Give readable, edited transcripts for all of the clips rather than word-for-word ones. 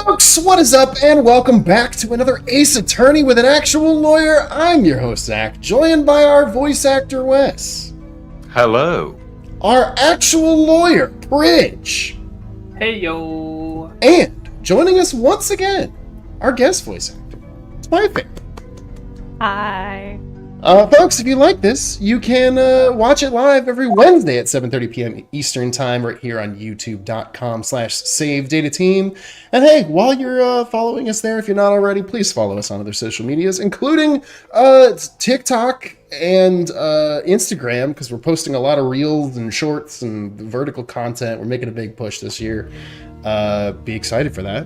Folks, what is up, and welcome back to another Ace Attorney with an actual lawyer. I'm your host, Zach, joined by our voice actor, Wes. Hello. Our actual lawyer, Bridge. Hey, yo. And joining us once again, our guest voice actor, it's my favorite. Hi. Folks, if you like this, you can watch it live every Wednesday at 7:30 p.m. Eastern Time right here on youtube.com/SaveDataTeam. And hey, while you're following us there, if you're not already, please follow us on other social medias, including TikTok and Instagram, because we're posting a lot of reels and shorts and vertical content. We're making a big push this year. Be excited for that.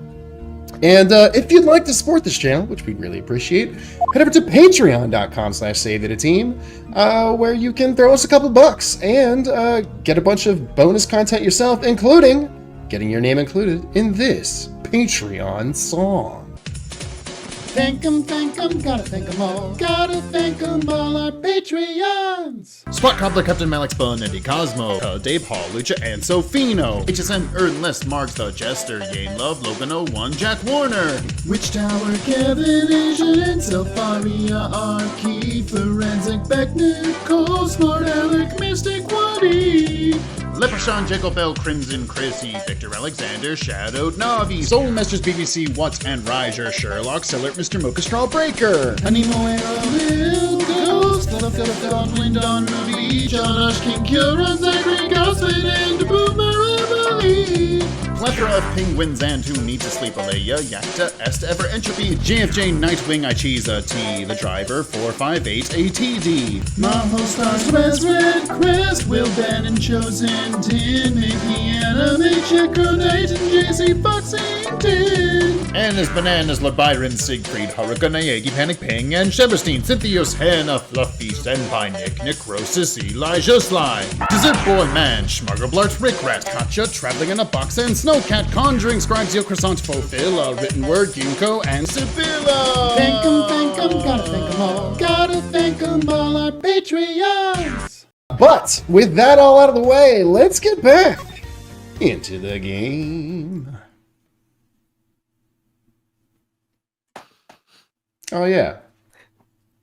And if you'd like to support this channel, which we'd really appreciate, head over to patreon.com/SaveDataTeam, where you can throw us a couple bucks and get a bunch of bonus content yourself, including getting your name included in this Patreon song. Thank 'em, gotta thank 'em all. Gotta thank 'em all, our Patreons! Spot Cobbler, Captain Malik, Eddie Cosmo, Dave Hall, Lucha, and Sofino. HSM, Ernlist, Marks, The Jester, Yane Love, Logan 01, Jack Warner. Witch Tower, Kevin, Asian, and Selfaria, Arky, Forensic, Beck, Nicole, Smart Alec, Mystic, Woody. Leprechaun, Jacob Bell, Crimson, Chrissy, Victor Alexander, Shadowed Navi, Soul Masters, BBC, Watts, and Riser, Sherlock, Sillert, Mr. Mocha, Straw Breaker. Animo, Arrow, Ghost, Love, Wind on Movie, John Ash, King, Kieran, Zachary, Gossip, and Boomer, Emily. Plethora of penguins and who need to sleep, Alea, Yakta, Est, Ever, Entropy, JFJ, Nightwing, Ichiza, T, The Driver, 458, ATD. Maho, Stars, Wes, Red Quest, Will, Ben, and Chosen, Tin, Mickey, Anime, Checker, Knight, and JC, Foxington. And as Bananas, Lord Byron, Siegfried, Haruka, Naegi, Panic Ping, and Sheberstein, Cynthios, Hannah, Fluffy, Senpai, Nick, Necrosis, Elijah, Sly, Dessert Boy, Man, Schmuggerblart, Rick Rat, Katja, Traveling in a Box, and Snowcat, Conjuring, Scribesio, Croissant, Fulfill, Written Word, Ginkgo, and Sibylla. Thank 'em, gotta thank 'em all. Gotta thank 'em all, our Patreons. But with that all out of the way, let's get back into the game. Oh yeah.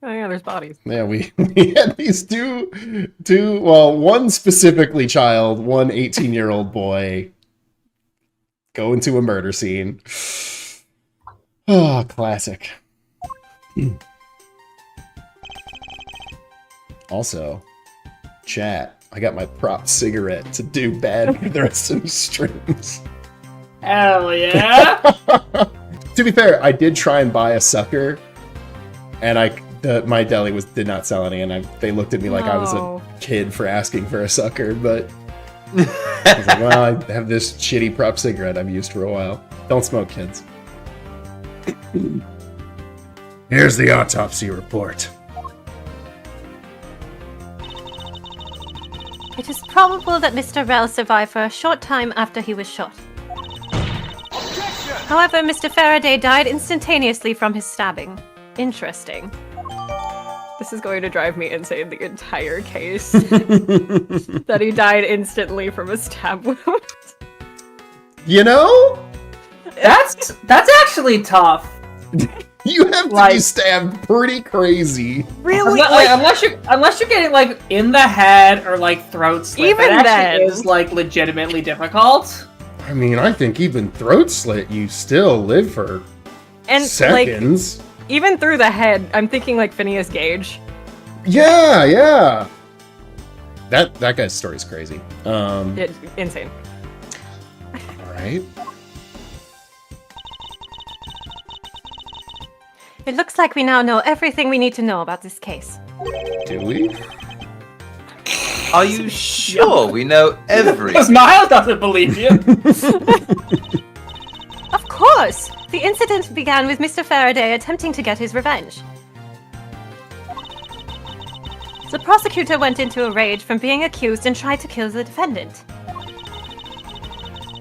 Oh yeah, there's bodies. Yeah, we had these two, well, one specifically child, one 18-year-old boy go into a murder scene. Oh, classic. Also, chat, I got my prop cigarette to do bad for the rest of the streams. Hell yeah! To be fair, I did try and buy a sucker, and my deli did not sell any, and they looked at me like I was a kid for asking for a sucker, but I was like, well, I have this shitty prop cigarette I've used for a while. Don't smoke, kids. Here's the autopsy report. It is probable that Mr. Rell survived for a short time after he was shot. However, Mr. Faraday died instantaneously from his stabbing. Interesting. This is going to drive me insane the entire case. That he died instantly from a stab wound. You know? That's actually tough. You have to be stabbed pretty crazy. Really? Unless you're getting like in the head or like throat slit. Even that then is like legitimately difficult. I mean, I think even throat slit, you still live for seconds. Like, even through the head, I'm thinking like Phineas Gage. Yeah. That guy's story's crazy. It's insane. All right. It looks like we now know everything we need to know about this case. Do we? Are you sure we know everything? Because Miles doesn't believe you. Of course! The incident began with Mr. Faraday attempting to get his revenge. The prosecutor went into a rage from being accused and tried to kill the defendant.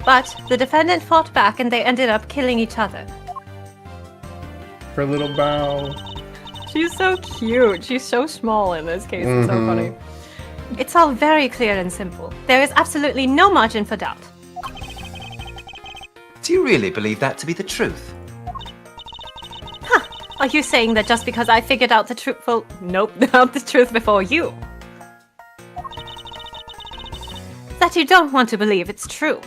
But the defendant fought back and they ended up killing each other. Her little bow. She's so cute. She's so small in this case. It's so funny. It's all very clear and simple. There is absolutely no margin for doubt. Do you really believe that to be the truth? Are you saying that just because I figured out the truth, well, nope, not the truth before you, that you don't want to believe it's true?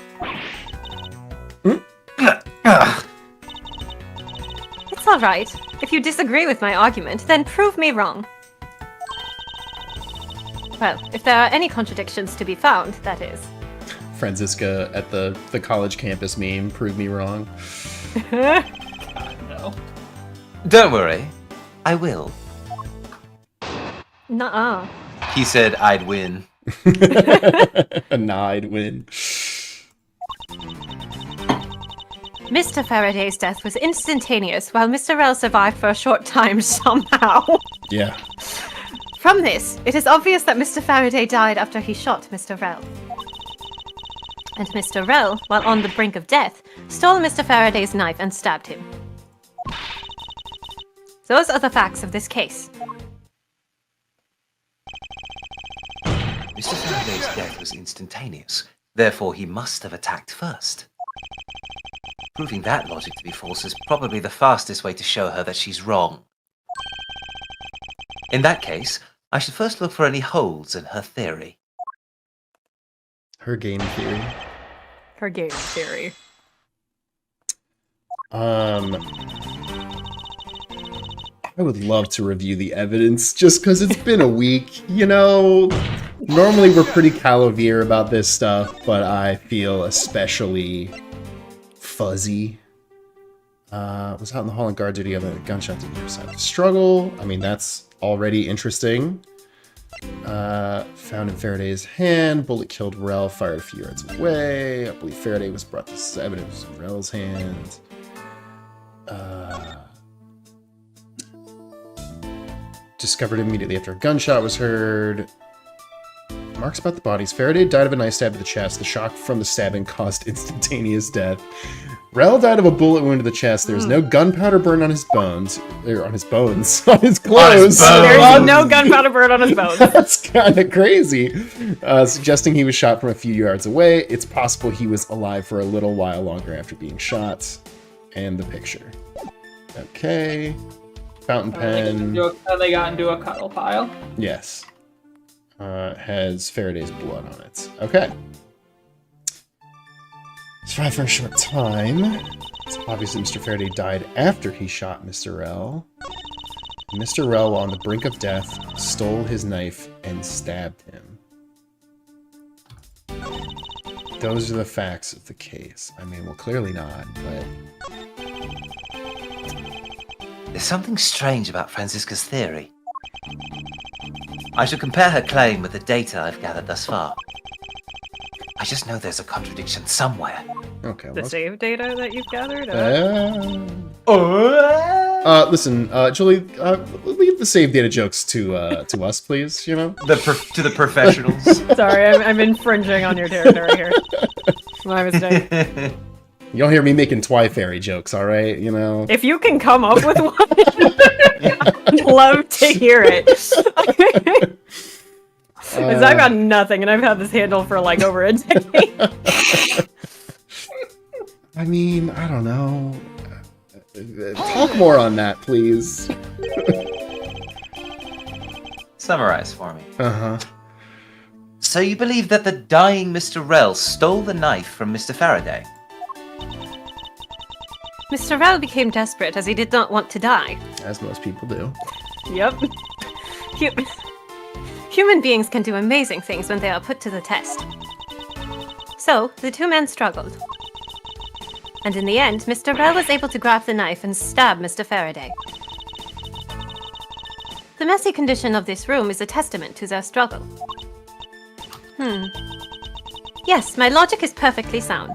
It's alright. If you disagree with my argument, then prove me wrong. Well, if there are any contradictions to be found, that is. Franziska at the college campus meme, prove me wrong. God, no. Don't worry, I will. Nuh-uh. He said I'd win. Nah, I'd win. Mr. Faraday's death was instantaneous, while Mr. Rell survived for a short time somehow. Yeah. From this, it is obvious that Mr. Faraday died after he shot Mr. Rell. And Mr. Rell, while on the brink of death, stole Mr. Faraday's knife and stabbed him. Those are the facts of this case. Mr. Faraday's death was instantaneous, therefore he must have attacked first. Proving that logic to be false is probably the fastest way to show her that she's wrong. In that case, I should first look for any holes in her theory. Her game theory. Her game theory. I would love to review the evidence just because it's been a week. You know, normally we're pretty calavere about this stuff, but I feel especially fuzzy. Was out in the hall on guard duty of a gunshot to either side of the struggle. I mean, that's already interesting. Found in Faraday's hand. Bullet killed Rell, fired a few yards away. I believe Faraday was brought to evidence in Rell's hand. Discovered immediately after a gunshot was heard. Marks about the bodies. Faraday died of a knife stab to the chest. The shock from the stabbing caused instantaneous death. Rell died of a bullet wound to the chest. There was no gunpowder burn on his bones. Or on his bones. On his clothes. There's no gunpowder burn on his bones. That's kind of crazy. Suggesting he was shot from a few yards away. It's possible he was alive for a little while longer after being shot. And the picture. Okay. Fountain pen. They got into a cuddle pile. Yes. Has Faraday's blood on it. Okay. Survived for a short time. It's obvious that Mr. Faraday died after he shot Mr. Rell. Mr. Rell, on the brink of death, stole his knife and stabbed him. Those are the facts of the case. I mean, well, clearly not, but... There's something strange about Franziska's theory. I shall compare her claim with the data I've gathered thus far. I just know there's a contradiction somewhere. Okay, The save data that you've gathered? listen, Julie, leave the save data jokes to us, please, you know? To the professionals. Sorry, I'm infringing on your territory here. My mistake. You don't hear me making Twi-Fairy jokes, alright? You know? If you can come up with one, I'd love to hear it. Because I've got nothing, and I've had this handle for like over a decade. I mean, I don't know. Talk more on that, please. Summarize for me. Uh-huh. So you believe that the dying Mr. Rell stole the knife from Mr. Faraday? Mr. Rell became desperate as he did not want to die. As most people do. Yep. Human beings can do amazing things when they are put to the test. So, the two men struggled. And in the end, Mr. Rell was able to grab the knife and stab Mr. Faraday. The messy condition of this room is a testament to their struggle. Yes, my logic is perfectly sound.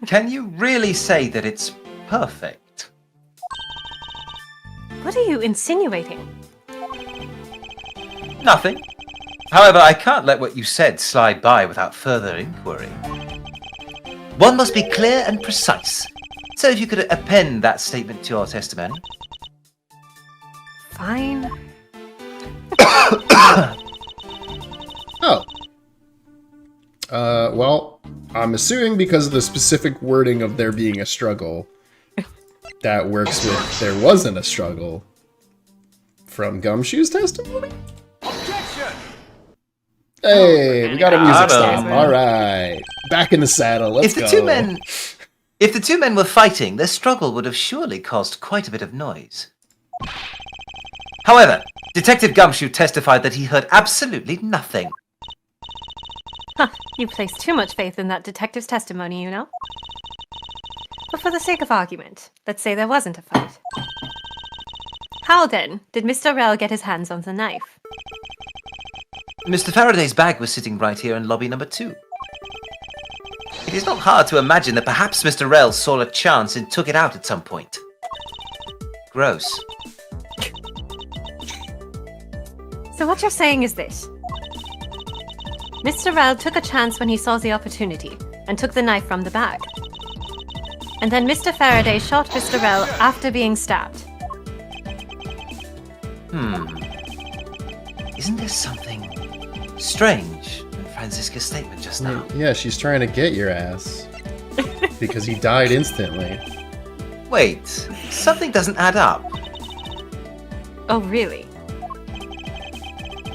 Can you really say that it's perfect? What are you insinuating? Nothing. However, I can't let what you said slide by without further inquiry. One must be clear and precise. So if you could append that statement to your testimony. Fine. Oh. Well, I'm assuming because of the specific wording of there being a struggle, that works with there wasn't a struggle from Gumshoe's testimony? Objection! Hey, we got a music Got 'em. stop. All right, back in the saddle. Let's If the go. two men were fighting, their struggle would have surely caused quite a bit of noise. However, Detective Gumshoe testified that he heard absolutely nothing. Huh, you place too much faith in that detective's testimony, you know? But for the sake of argument, let's say there wasn't a fight. How then did Mr. Rell get his hands on the knife? Mr. Faraday's bag was sitting right here in lobby number 2. It is not hard to imagine that perhaps Mr. Rell saw a chance and took it out at some point. Gross. So what you're saying is this. Mr. Rell took a chance when he saw the opportunity and took the knife from the bag. And then Mr. Faraday shot Mr. Rell after being stabbed. Isn't there something strange in Franziska's statement just now? Yeah, she's trying to get your ass because he died instantly. Wait, something doesn't add up. Oh, really?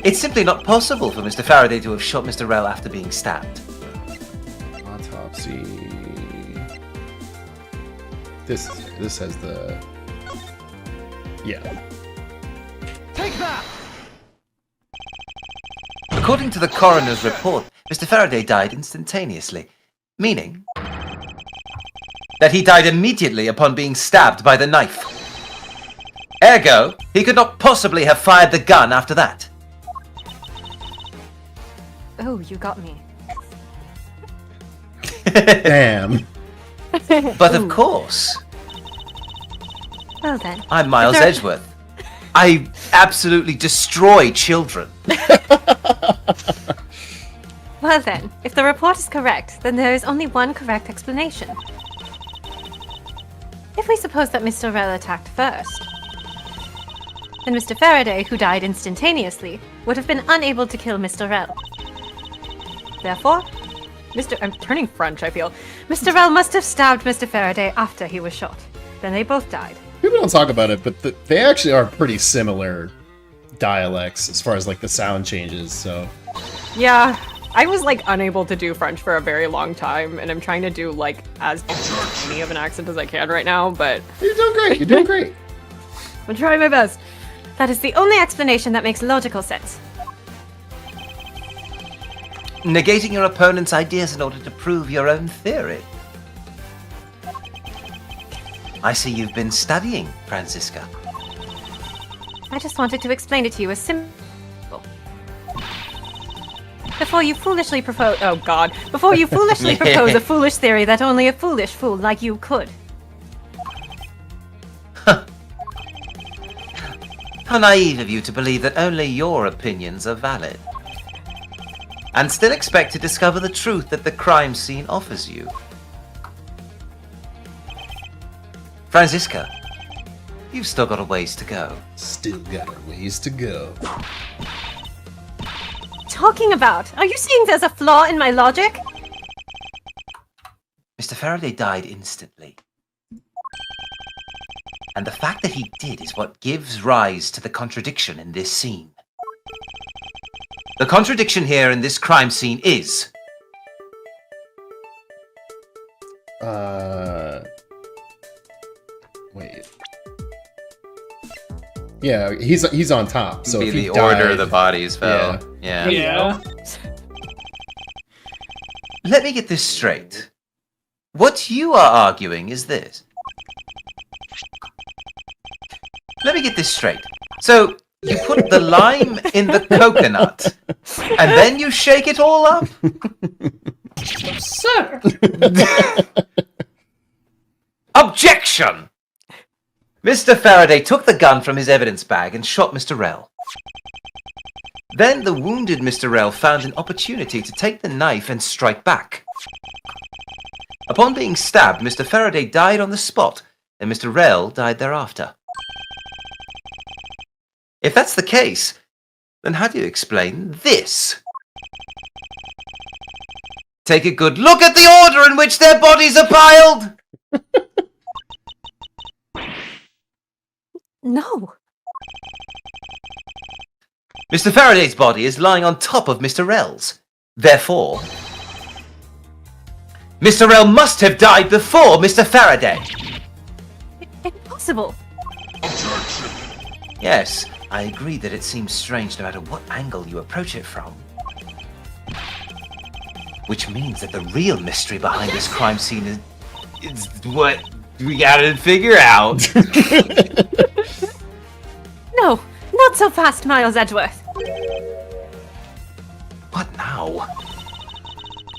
It's simply not possible for Mr. Faraday to have shot Mr. Rell after being stabbed. Autopsy. This has the... Yeah. Take that! According to the coroner's report, Mr. Faraday died instantaneously, meaning that he died immediately upon being stabbed by the knife. Ergo, he could not possibly have fired the gun after that. Oh, you got me. Damn. But of course, Well then. I'm Miles Is there- Edgeworth. I absolutely destroy children. Well then, if the report is correct, then there is only one correct explanation. If we suppose that Mr. Rell attacked first, then Mr. Faraday, who died instantaneously, would have been unable to kill Mr. Rell. Therefore, I'm turning French, I feel. Mr. Rell must have stabbed Mr. Faraday after he was shot. Then they both died. People don't talk about it, but they actually are pretty similar dialects as far as like the sound changes, so... Yeah, I was like unable to do French for a very long time, and I'm trying to do like as any of an accent as I can right now, but You're doing great, you're doing great. I'm trying my best. That is the only explanation that makes logical sense. Negating your opponent's ideas in order to prove your own theory. I see you've been studying, Franziska. I just wanted to explain it to you as simple. Before you foolishly propose a foolish theory that only a foolish fool like you could. How naive of you to believe that only your opinions are valid. And still expect to discover the truth that the crime scene offers you. Franziska, you've still got a ways to go. Still got a ways to go. Talking about? Are you saying there's a flaw in my logic? Mr. Faraday died instantly. And the fact that he did is what gives rise to the contradiction in this scene. The contradiction here in this crime scene is... Wait. Yeah, he's on top, so be if he the died, order the bodies fell. Yeah. Yeah. Let me get this straight. What you are arguing is this. Let me get this straight. So, you put the lime in the coconut, and then you shake it all up? Sir! Objection! Mr. Faraday took the gun from his evidence bag and shot Mr. Rell. Then the wounded Mr. Rell found an opportunity to take the knife and strike back. Upon being stabbed, Mr. Faraday died on the spot, and Mr. Rell died thereafter. If that's the case, then how do you explain this? take a good look at the order in which their bodies are piled? No. Mr. Faraday's body is lying on top of Mr. Rell's. Therefore, Mr. Rell must have died before Mr. Faraday. Impossible. Yes, I agree that it seems strange no matter what angle you approach it from. Which means that the real mystery behind this crime scene is what we gotta figure out. No, not so fast, Miles Edgeworth. What now?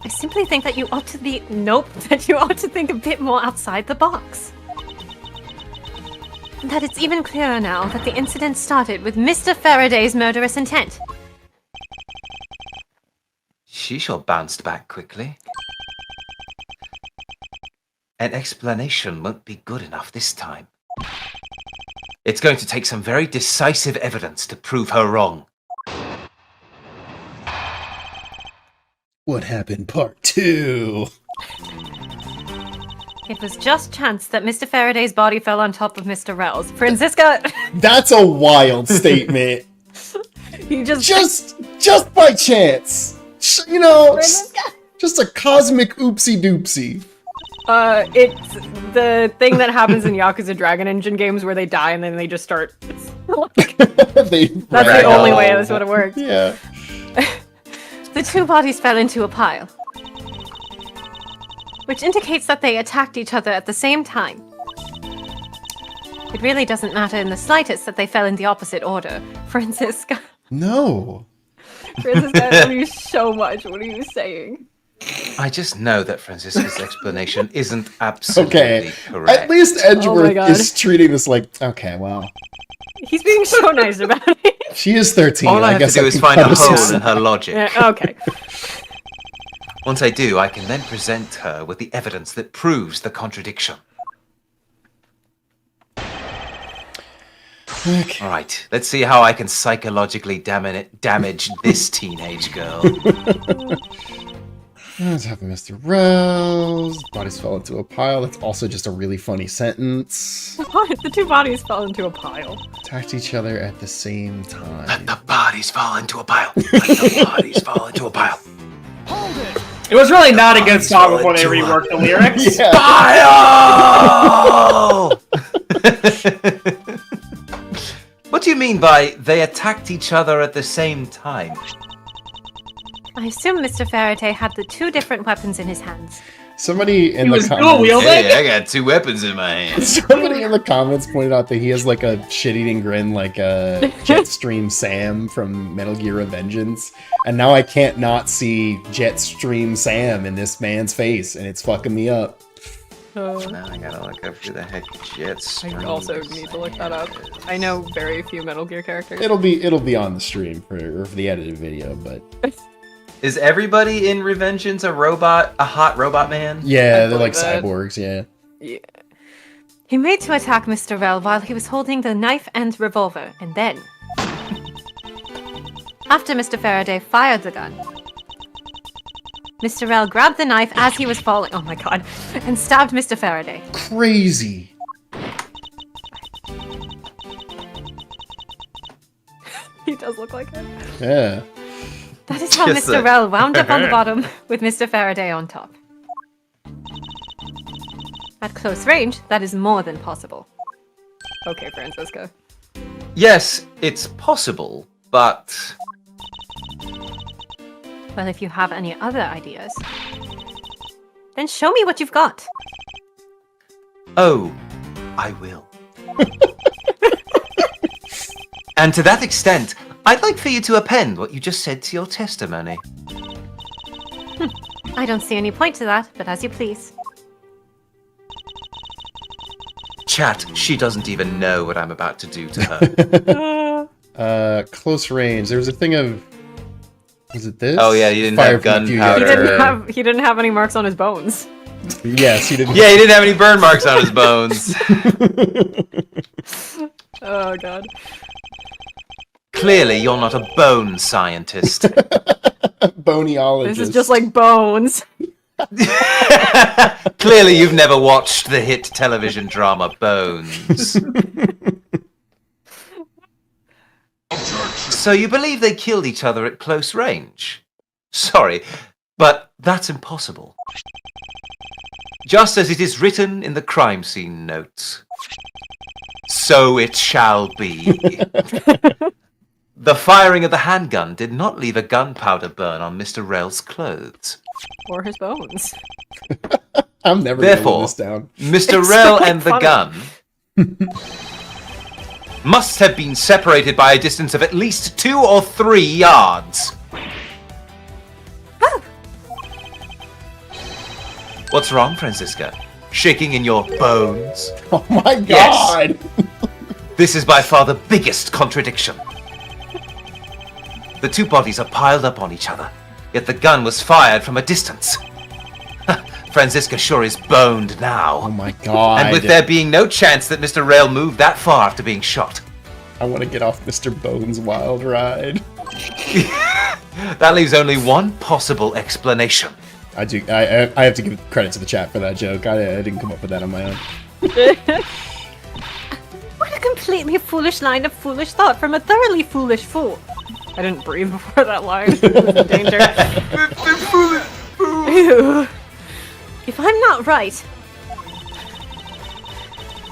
I simply think that you ought to be... Nope, that you ought to think a bit more outside the box. That it's even clearer now that the incident started with Mr. Faraday's murderous intent. She sure bounced back quickly. An explanation won't be good enough this time. It's going to take some very decisive evidence to prove her wrong. What happened, part 2? It was just chance that Mr. Faraday's body fell on top of Mr. Rell's. Franziska... That's a wild statement. he Just by chance. You know, just a cosmic oopsie doopsie. It's the thing that happens in Yakuza Dragon Engine games where they die and then they just start... That's the only way this would have worked. Yeah. The two bodies fell into a pile, which indicates that they attacked each other at the same time. It really doesn't matter in the slightest that they fell in the opposite order. Franziska. No. Franziska, I love you so much. What are you saying? I just know that Francisca's explanation isn't absolutely correct. At least Edgeworth God. is treating this like, okay, well, He's being so nice about it. she is 13. All I have guess to do I is can find a cut hole some- in her logic. Yeah, okay. Once I do, I can then present her with the evidence that proves the contradiction. Okay. All right, let's see how I can psychologically damage this teenage girl. What's happened, Mr. Rose? Bodies fell into a pile. That's also just a really funny sentence. The two bodies fell into a pile. Attacked each other at the same time. Let the bodies fall into a pile. Let the bodies fall into a pile. Hold it! It was really not a good song Solid before they duo. reworked the lyrics. Yeah. Pile! What do you mean by they attacked each other at the same time? I assume Mr. Faraday had the two different weapons in his hands. Somebody in He the was dual comments. wielding. Hey, I got two weapons in my hand. Somebody in the comments pointed out that he has like a shit-eating grin like a Jetstream Sam from Metal Gear Revengeance. And now I can't not see Jetstream Sam in this man's face, and it's fucking me up. Uh, Now I gotta look up who the heck Jets. I also need to look that up. I know very few Metal Gear characters. It'll be on the stream for the edited video, but Is everybody in Revengeance a robot, a hot robot man? yeah, they're like believe that. cyborgs, yeah. Yeah. He made to attack Mr. Rell while he was holding the knife and revolver, and then... After Mr. Faraday fired the gun, Mr. Rell grabbed the knife as he was falling, oh my god, and stabbed Mr. Faraday. Crazy. He does look like it. Yeah. That is how Just Mr. a- Rell wound up on the bottom with Mr. Faraday on top. At close range, that is more than possible. Okay, Franziska. Yes, it's possible, but Well, if you have any other ideas, then show me what you've got. oh, I will. And to that extent, I'd like for you to append what you just said to your testimony. I don't see any point to that, but as you please. Chat, she doesn't even know what I'm about to do to her. Close range. There was a thing of. Was it this? Oh, yeah, you didn't Fire have from the gunpowder. Fusion. He didn't have any marks on his bones. Yes, he didn't. Yeah, he didn't have any burn marks on his bones. Oh god. Clearly, you're not a bone scientist. Bonyologist. This is just like Bones. Clearly, you've never watched the hit television drama Bones. So you believe they killed each other at close range? Sorry, but that's impossible. Just as it is written in the crime scene notes. So it shall be. The firing of the handgun did not leave a gunpowder burn on Mr. Rel's clothes. Or his bones. I'm never going to Therefore, live this down. Mr. It's Rel so and the funny. gun must have been separated by a distance of at least 2 or 3 yards. What's wrong, Francisca? Shaking in your bones? Oh my god! Yes. This is by far the biggest contradiction. The two bodies are piled up on each other, yet the gun was fired from a distance. Francisca sure is boned now. Oh my god. And with there being no chance that Mr. Rail moved that far after being shot. I want to get off Mr. Bones' wild ride. That leaves only one possible explanation. I have to give credit to the chat for that joke. I didn't come up with that on my own. What a completely foolish line of foolish thought from a thoroughly foolish fool. I didn't breathe before that line. It was in danger. Ew. If I'm not right,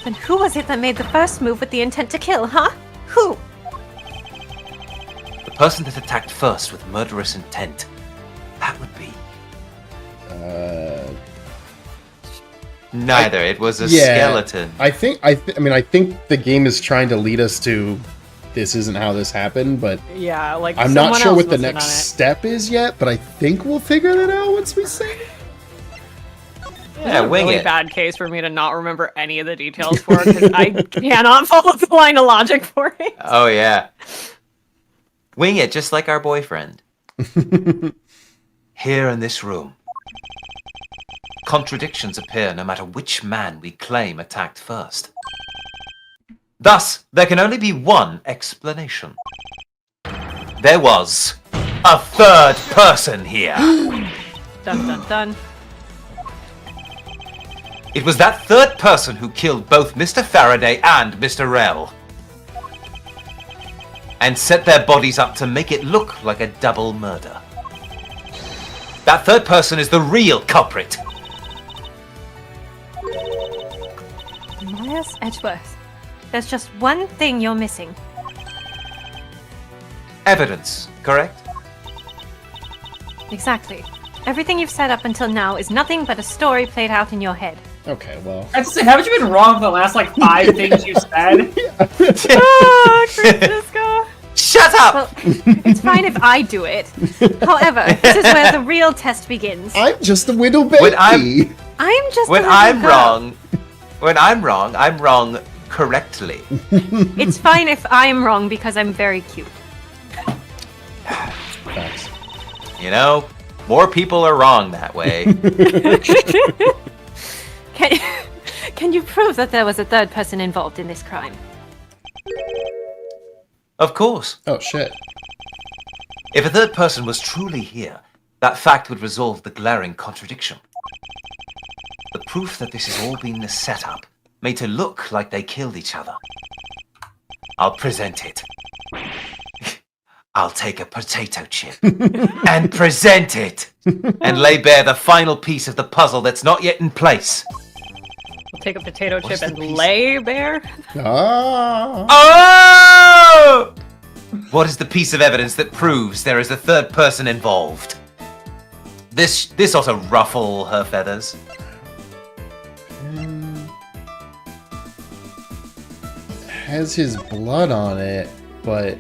then who was it that made the first move with the intent to kill, huh? Who? The person that attacked first with murderous intent. That would be... Neither. It was a skeleton. I think the game is trying to lead us to this isn't how this happened, but Yeah, like I'm not someone sure else what the must have next done it. step is yet, but I think we'll figure that out once we see it. Yeah, It's a wing really it. bad case for me to not remember any of the details for it because I cannot follow the line of logic for it. Oh, yeah. Wing it, just like our boyfriend. Here in this room, contradictions appear no matter which man we claim attacked first. Thus, there can only be one explanation. There was a third person here. Dun dun dun. It was that third person who killed both Mr. Faraday and Mr. Rell. And set their bodies up to make it look like a double murder. That third person is the real culprit. Miles Edgeworth. There's just one thing you're missing. Evidence, correct? Exactly. Everything you've said up until now is nothing but a story played out in your head. Okay, well. I have to say, haven't you been wrong for the last, like, 5 things you said? Ah, Francisco. Shut up! Well, it's fine if I do it. However, this is where the real test begins. I'm just a little baby. When I'm- I'm just When a little I'm girl. I'm wrong correctly. It's fine if I'm wrong because I'm very cute. Facts. You know, more people are wrong that way. Can you prove that there was a third person involved in this crime? Of course. Oh, shit. If a third person was truly here, that fact would resolve the glaring contradiction. The proof that this has all been a setup, made to look like they killed each other. I'll present it. I'll take a potato chip and present it and lay bare the final piece of the puzzle that's not yet in place. We'll take a potato chip the and piece? lay bare. Ah. Oh! What is the piece of evidence that proves there is a third person involved? This ought to ruffle her feathers. Has his blood on it, but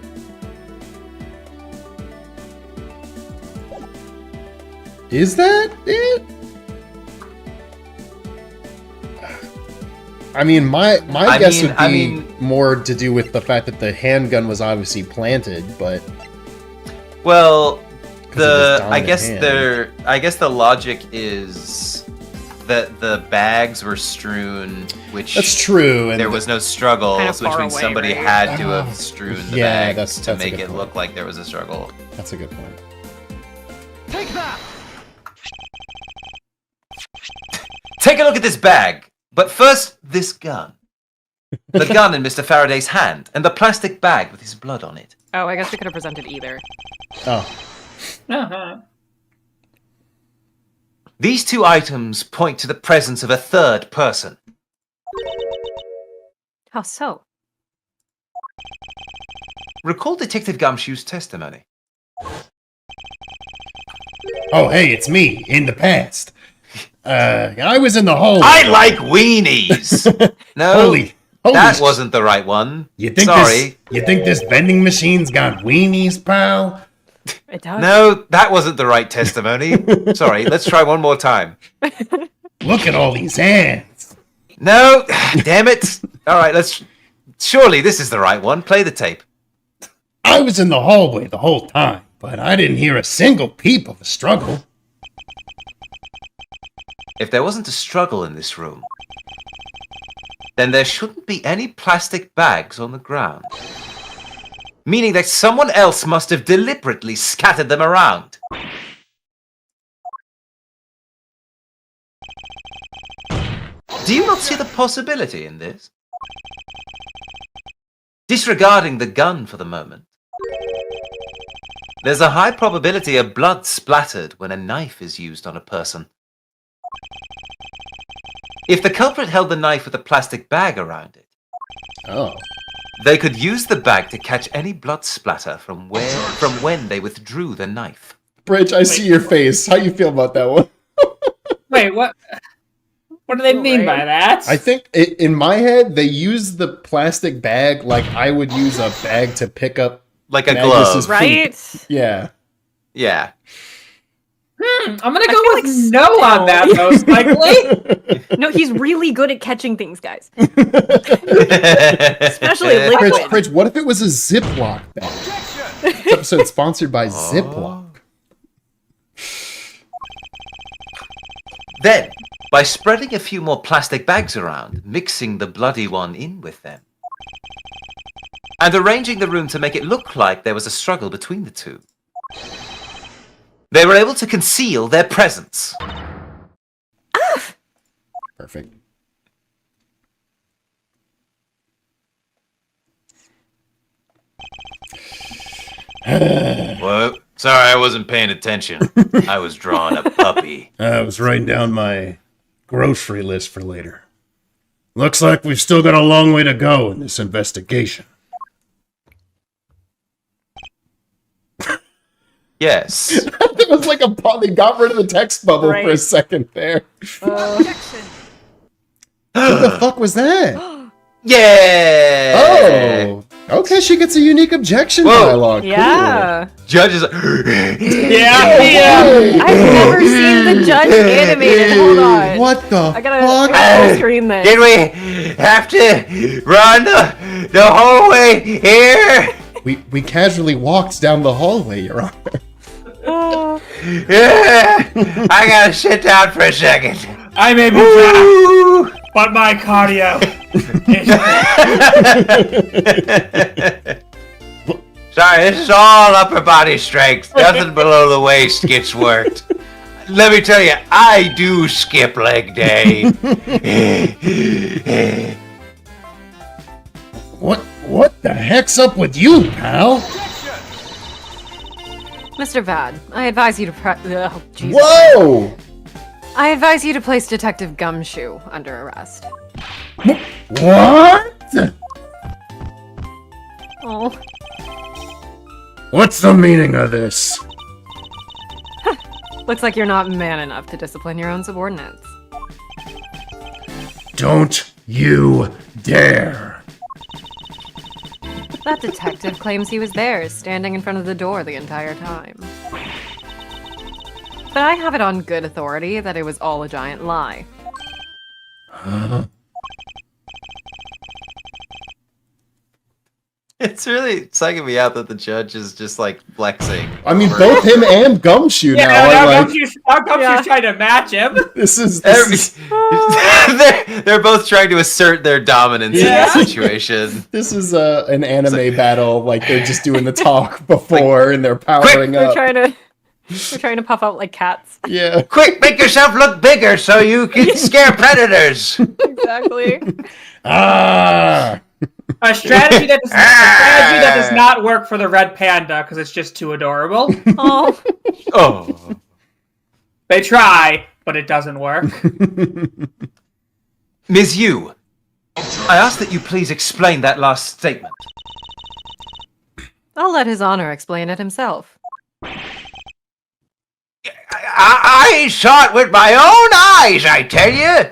is that it? I mean, my guess would be more to do with the fact that the handgun was obviously planted, but Well, it was I dominant guess hand. I guess the logic is that the bags were strewn, which that's true. And there was no struggle, Kind of which far means away, somebody right? had to Oh, have strewn the yeah, bags that's to a make good it point. look like there was a struggle. That's a good point. Take that! Take a look at this bag. But first, this gun. The gun in Mr. Faraday's hand, and the plastic bag with his blood on it. Oh, I guess we could have presented either. Oh. Uh-huh. These two items point to the presence of a third person. How so? Recall Detective Gumshoe's testimony. Oh, hey, it's me, in the past. I was in the hole. I like weenies! No, Holy that sh- wasn't the right one. You think Sorry. You think this vending machine's got weenies, pal? It does. No, that wasn't the right testimony. Sorry, let's try one more time. Look at all these hands. No, damn it. All right, surely this is the right one. Play the tape. I was in the hallway the whole time, but I didn't hear a single peep of a struggle. If there wasn't a struggle in this room, then there shouldn't be any plastic bags on the ground. Meaning that someone else must have deliberately scattered them around. Do you not see the possibility in this? Disregarding the gun for the moment, there's a high probability of blood splattered when a knife is used on a person. If the culprit held the knife with a plastic bag around it, they could use the bag to catch any blood splatter from when they withdrew the knife. Bridge, I see your face. How you feel about that one? Wait, what? What do they mean by that? I think, in my head, they use the plastic bag like I would use a bag to pick up like a Magus's glove, right? Feet. Yeah. Yeah. I'm gonna go with no on that, most likely. No, he's really good at catching things, guys. Especially liquid. Bridge, what if it was a Ziploc bag? This episode's sponsored by Ziploc. Then, by spreading a few more plastic bags around, mixing the bloody one in with them, and arranging the room to make it look like there was a struggle between the two, they were able to conceal their presence. Perfect. Well, sorry, I wasn't paying attention. I was drawing a puppy. I was writing down my grocery list for later. Looks like we've still got a long way to go in this investigation. Yes. It was like they got rid of the text bubble for a second there. What the fuck was that? Yeah. Oh, okay. She gets a unique objection dialogue. Yeah. Cool. Judge is. Yeah. I've never seen the judge animated. Hold on. What the I gotta fuck? full screen this. Did we have to run the whole way here? We casually walked down the hallway, Your Honor. Yeah. I gotta sit down for a second. I may be fat, but my cardio. Sorry, this is all upper body strength. Nothing below the waist gets worked. Let me tell you, I do skip leg day. What the heck's up with you, pal? Mr. Vad, I advise you to Whoa! I advise you to place Detective Gumshoe under arrest. What? Oh. What's the meaning of this? Looks like you're not man enough to discipline your own subordinates. Don't you dare. That detective claims he was there, standing in front of the door the entire time. But I have it on good authority that it was all a giant lie. Huh? It's really psyching me out that the judge is just like flexing. I mean, both him and Gumshoe now are like... Gumshoe's trying to match him. This is they're both trying to assert their dominance in the situation. This is an anime battle. Like they're just doing the talk before and they're powering They're up. trying to They're trying to puff out like cats. Yeah. Quick, make yourself look bigger so you can scare predators. Exactly. Ah. A strategy that does not work for the red panda because it's just too adorable. Oh. Oh. They try, but it doesn't work. Ms. Yu, I ask that you please explain that last statement. I'll let His Honor explain it himself. I saw it with my own eyes, I tell you.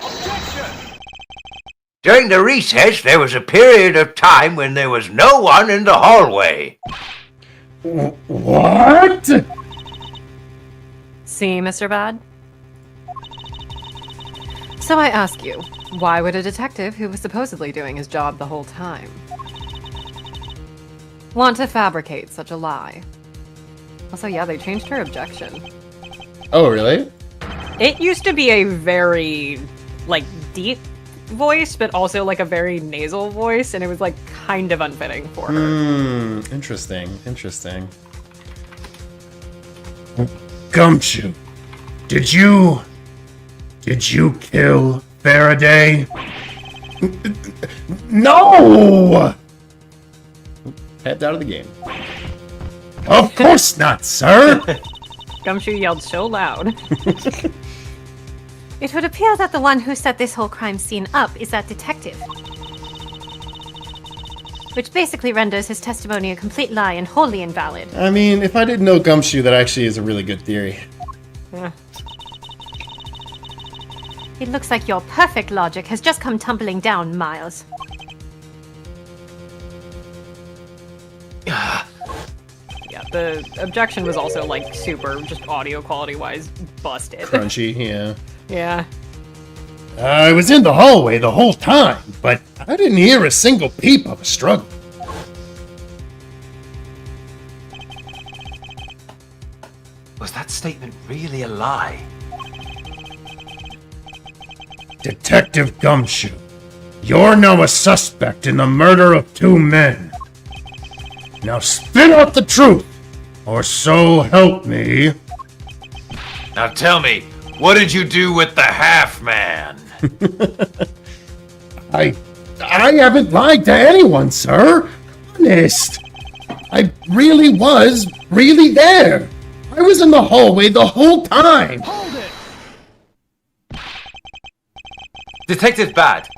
During the recess, there was a period of time when there was no one in the hallway. What? See, Mr. Bad? So I ask you, why would a detective who was supposedly doing his job the whole time want to fabricate such a lie? Also, yeah, they changed her objection. Oh, really? It used to be a very, like, deep voice, but also, like, a very nasal voice, and it was, like, kind of unfitting for her. Interesting. Gumshoe, did you kill Faraday? No! Head out of the game. Of course not, sir. Gumshoe yelled so loud. It would appear that the one who set this whole crime scene up is that detective. Which basically renders his testimony a complete lie and wholly invalid. I mean, if I didn't know Gumshoe, that actually is a really good theory. Yeah. It looks like your perfect logic has just come tumbling down, Miles. Yeah, the objection was also, like, super, just audio quality-wise, busted. Crunchy, yeah. Yeah. I was in the hallway the whole time, but I didn't hear a single peep of a struggle. Was that statement really a lie? Detective Gumshoe, you're now a suspect in the murder of 2 men. Now spit out the truth, or so help me. Now tell me, what did you do with the half-man? I haven't lied to anyone, sir. Honest. I really was there. I was in the hallway the whole time. Hold it! Detective Bad,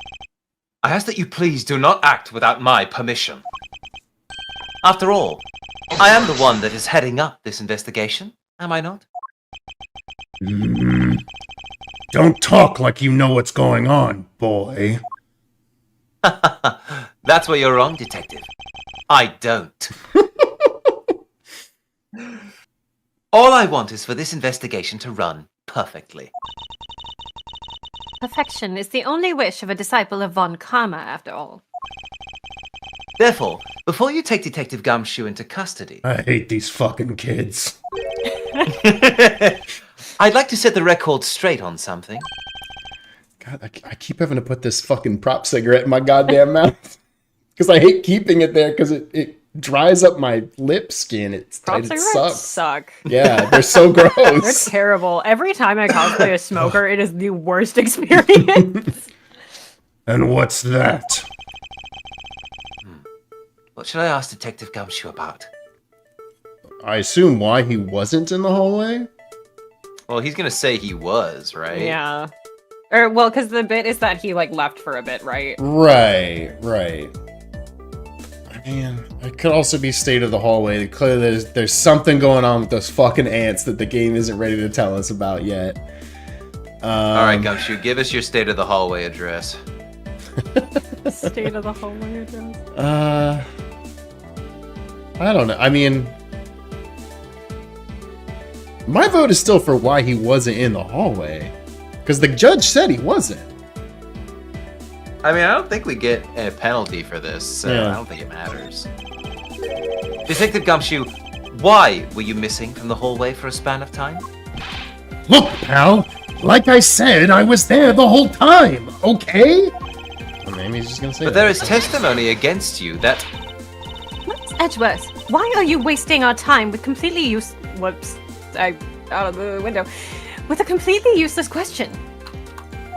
I ask that you please do not act without my permission. After all, I am the one that is heading up this investigation, am I not? Don't talk like you know what's going on, boy. That's where you're wrong, Detective. I don't. All I want is for this investigation to run perfectly. Perfection is the only wish of a disciple of Von Karma, after all. Therefore, before you take Detective Gumshoe into custody, I hate these fucking kids. I'd like to set the record straight on something. God, I keep having to put this fucking prop cigarette in my goddamn mouth. Because I hate keeping it there because it dries up my lip skin. It Cigarettes sucks. suck. Yeah, they're so They're gross. terrible. Every time I cosplay a smoker, it is the worst experience. And what's that? What should I ask Detective Gumshoe about? I assume why he wasn't in the hallway? Well, he's gonna say he was, right? Yeah. Or, well, because the bit is that he, like, left for a bit, right? Right. I mean, it could also be state of the hallway. Clearly there's something going on with those fucking ants that the game isn't ready to tell us about yet. Alright, Gumshoe, give us your state of the hallway address. State of the hallway address. I don't know. I mean, my vote is still for why he wasn't in the hallway. Because the judge said he wasn't. I mean, I don't think we get a penalty for this, so Yeah. I don't think it matters. Detective Gumshoe, why were you missing from the hallway for a span of time? Look, pal, like I said, I was there the whole time, okay? Well, maybe he's just gonna say But that. there is testimony against you that... Miles Edgeworth, why are you wasting our time with completely Whoops. I out of the window with a completely useless question.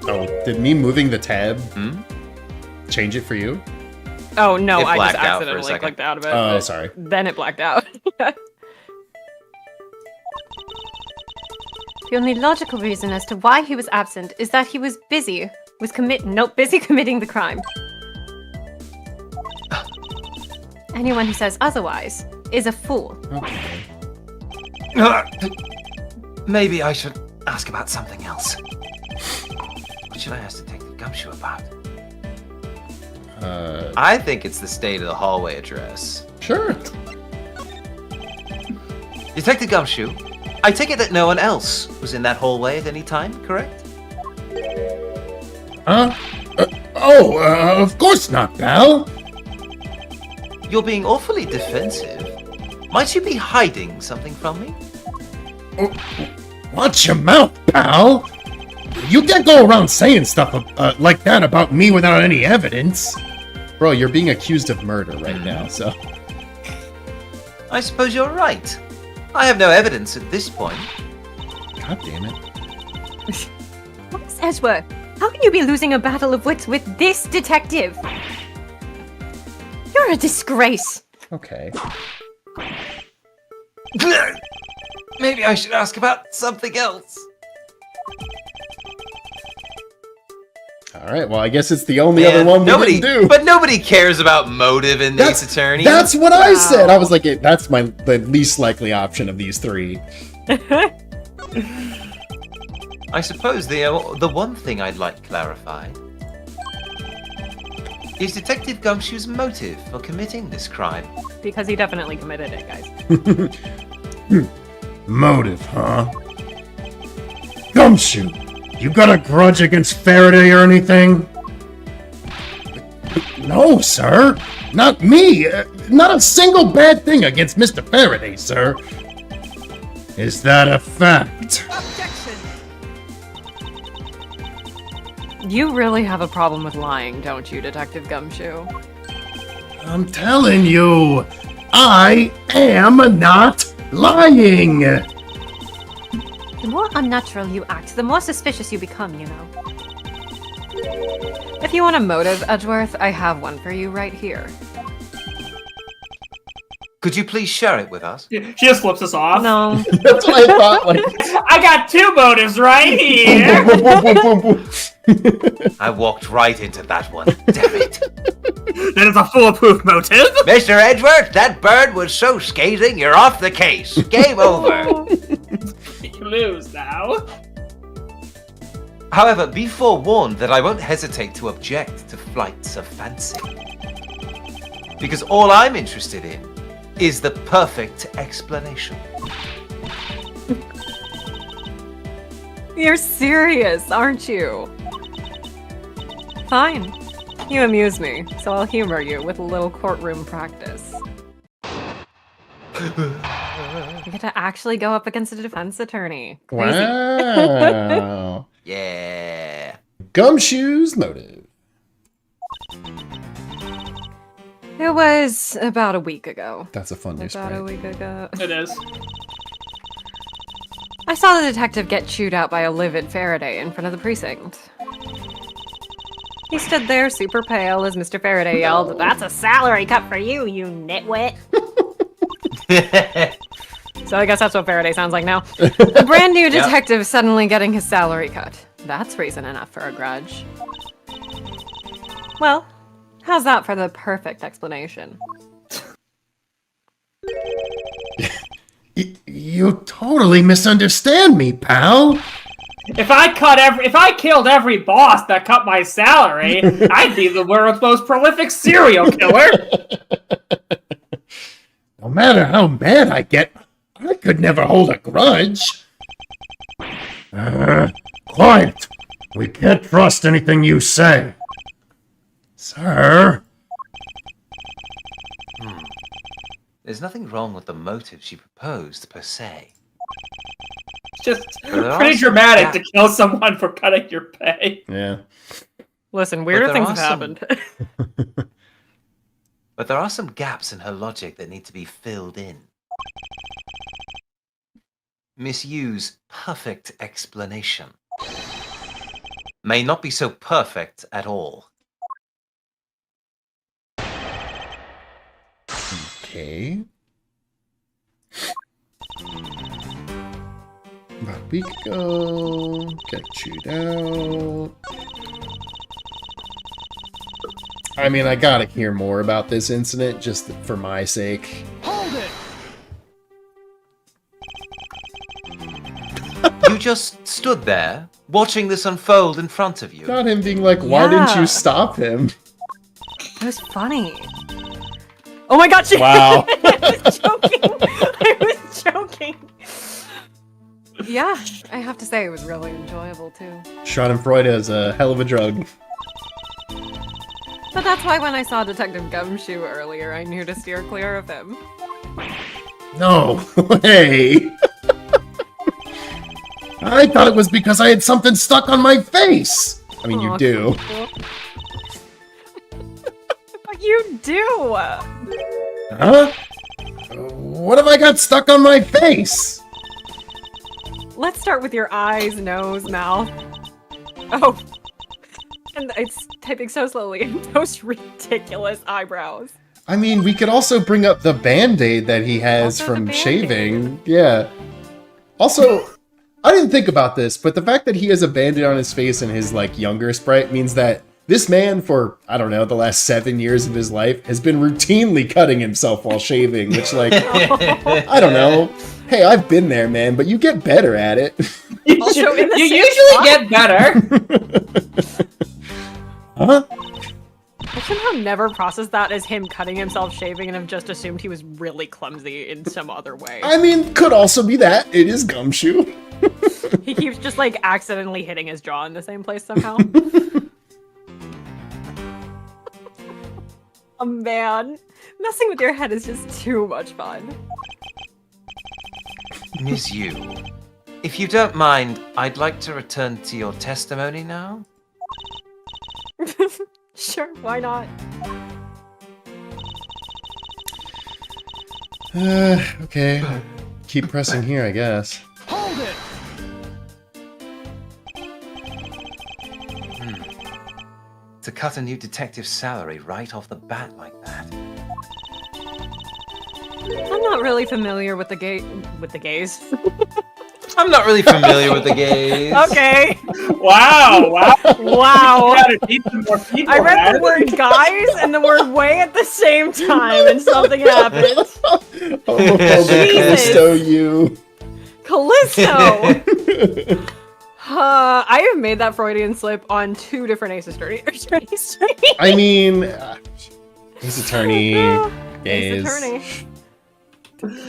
Oh, did me moving the tab change it for you? Oh no, It I just blacked out for a accidentally second. clicked out of it. Oh, but sorry. Then it blacked out. The only logical reason as to why he was absent is that he was busy committing the crime. Anyone who says otherwise is a fool. Okay. Maybe I should ask about something else. What should I ask Detective Gumshoe about? I think it's the state of the hallway address. Sure. Detective Gumshoe, I take it that no one else was in that hallway at any time, correct? Huh? Of course not, pal. You're being awfully defensive. Might you be hiding something from me? Watch your mouth, pal. You can't go around saying stuff like that about me without any evidence. Bro, you're being accused of murder right now, so... I suppose you're right. I have no evidence at this point. God damn it. Miles Edgeworth, how can you be losing a battle of wits with this detective? You're a disgrace. Okay. Maybe I should ask about something else. Alright, well, I guess it's the only other one we didn't do. But nobody cares about motive in these attorneys. That's what I said! I was like, that's the least likely option of these three. I suppose the one thing I'd like clarified is Detective Gumshoe's motive for committing this crime. Because he definitely committed it, guys. Motive, huh? Gumshoe, you got a grudge against Faraday or anything? No, sir. Not me. Not a single bad thing against Mr. Faraday, sir. Is that a fact? You really have a problem with lying, don't you, Detective Gumshoe? I'm telling you, I am not lying. The more unnatural you act, the more suspicious you become, you know. If you want a motive, Edgeworth, I have one for you right here. Could you please share it with us? She just flips us off. No. That's what I thought, like... I got two motives right here. boom, boom, boom, boom, boom, boom. I walked right into that one. Damn it. That is a foolproof motive. Mr. Edgeworth, that bird was so scathing, you're off the case. Game over. You lose now. However, be forewarned that I won't hesitate to object to flights of fancy. Because all I'm interested in is the perfect explanation. You're serious, aren't you? Fine. You amuse me, so I'll humor you with a little courtroom practice. You get to actually go up against a defense attorney. Crazy. Wow. Yeah. Gumshoe's motive. It was about a week ago. That's a fun news About a spread. week ago. It is. I saw the detective get chewed out by a livid Faraday in front of the precinct. He stood there super pale as Mr. Faraday yelled, "That's a salary cut for you, you nitwit!" So I guess that's what Faraday sounds like now. A brand new detective suddenly getting his salary cut. That's reason enough for a grudge. Well, how's that for the perfect explanation? You totally misunderstand me, pal. If I killed every boss that cut my salary, I'd be the world's most prolific serial killer. No matter how mad I get, I could never hold a grudge. Quiet. We can't trust anything you say. Sir? There's nothing wrong with the motive she proposed, per se. Just There are pretty some dramatic gap- to kill someone for cutting your pay. Yeah. Listen, weirder there things are have some- happened. But there are some gaps in her logic that need to be filled in. Miss Yu's perfect explanation may not be so perfect at all. Okay. About a week ago, got chewed out. I mean, I gotta hear more about this incident just for my sake. Hold it! You just stood there, watching this unfold in front of you. Not him being like, why didn't Yeah. you stop him? It was funny. Oh my god, she Wow. I was joking. I was joking. Yeah, I have to say it was really enjoyable too. Schadenfreude is a hell of a drug. But that's why when I saw Detective Gumshoe earlier, I knew to steer clear of him. No way. I thought it was because I had something stuck on my face. I mean, you Aw, do. cool. But you do! Huh? What have I got stuck on my face? Let's start with your eyes, nose, mouth. Oh. And it's typing so slowly and those ridiculous eyebrows. I mean, we could also bring up the Band-Aid that he has Also the from Band-Aid. shaving. Yeah. Also, I didn't think about this, but the fact that he has a Band-Aid on his face in his, like, younger sprite means that this man, for, I don't know, the last 7 years of his life, has been routinely cutting himself while shaving, which, like, I don't know. Hey, I've been there, man, but you get better at it. Also in the You same usually spot? get better. Huh? I somehow never processed that as him cutting himself shaving and have just assumed he was really clumsy in some other way. I mean, could also be that. It is Gumshoe. He keeps just like accidentally hitting his jaw in the same place somehow. Oh man, messing with your head is just too much fun. Miss Yu, if you don't mind, I'd like to return to your testimony now. Sure, why not? Okay. Keep pressing here, I guess. Hold it! To cut a new detective's salary right off the bat like that. I'm not really familiar with the gays. I'm not really familiar with the gays. Okay. Wow, wow. Wow. You gotta teach some more people. I read man. the word guys and the word way at the same time and something happened. Homophobic Jesus. Callisto, you. Callisto! I have made that Freudian slip on 2 different Ace Attorney. I mean, Ace Attorney, Ace gays. Attorney.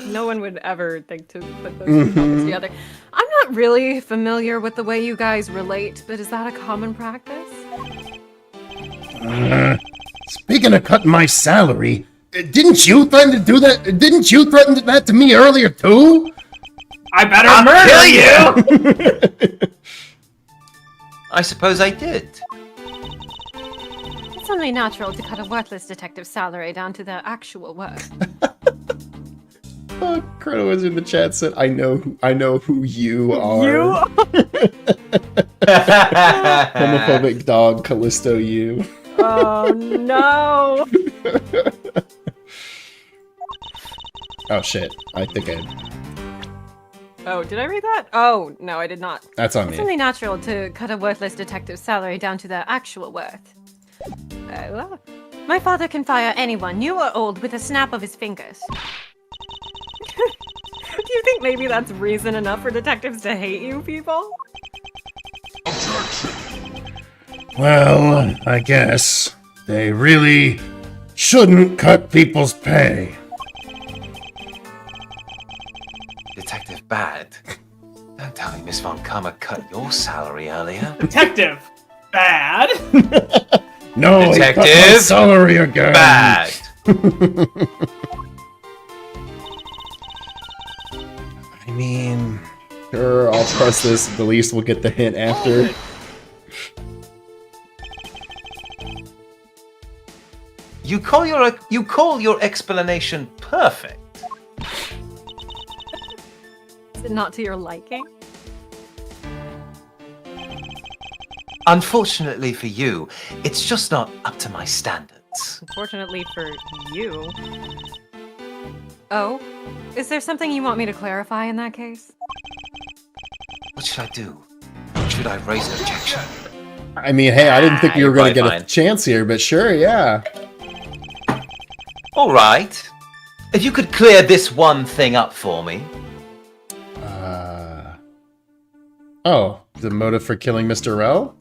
No one would ever think to put those 2 topics together. I'm not really familiar with the way you guys relate, but is that a common practice? Speaking of cutting my salary, didn't you threaten to do that? Didn't you threaten that to me earlier too? I better I'll murder kill you! I suppose I did. It's only natural to cut a worthless detective's salary down to their actual worth. Chrono was in the chat said, "I know who you are." You? Homophobic dog Callisto, you. Oh no! Oh shit! I think Oh, did I read that? Oh, no, I did not. that's on It's me. only natural to cut a worthless detective's salary down to their actual worth. Well, my father can fire anyone, new or old, with a snap of his fingers. Do you think maybe that's reason enough for detectives to hate you people? Well, I guess they really shouldn't cut people's pay. Detective Bad. Don't tell me Miss Von Karma cut your salary earlier. Detective. Bad. No, he cut my Detective salary again. Bad. I mean, sure, I'll trust this. The least we'll get the hint after. You call your explanation perfect. Is it not to your liking? Unfortunately for you, it's just not up to my standards. Unfortunately for you. Oh? Is there something you want me to clarify in that case? What should I do? Should I raise an objection? I mean, hey, I didn't think you were you're going to get probably a chance here, but sure, yeah. All right. If you could clear this one thing up for me. Oh, the motive for killing Mr. Rel?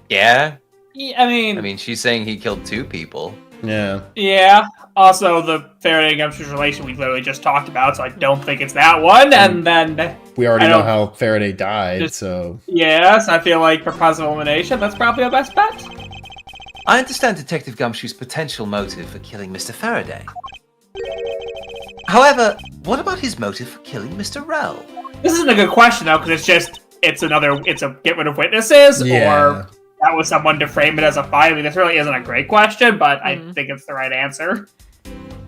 Yeah? Yeah, I I mean, she's saying he killed 2 people. Yeah. yeah. Also, the Faraday and Gumshoe's relation we literally just talked about, so I don't think it's that one. And then, We already I know don't- how Faraday died, Just- so... yes, I feel like for possible elimination, that's probably our best bet. I understand Detective Gumshoe's potential motive for killing Mr. Faraday. However, what about his motive for killing Mr. Rel? This isn't a good question though, because it's a get rid of witnesses, Yeah. or that was someone to frame it as a fight. I mean, this really isn't a great question, but I think it's the right answer.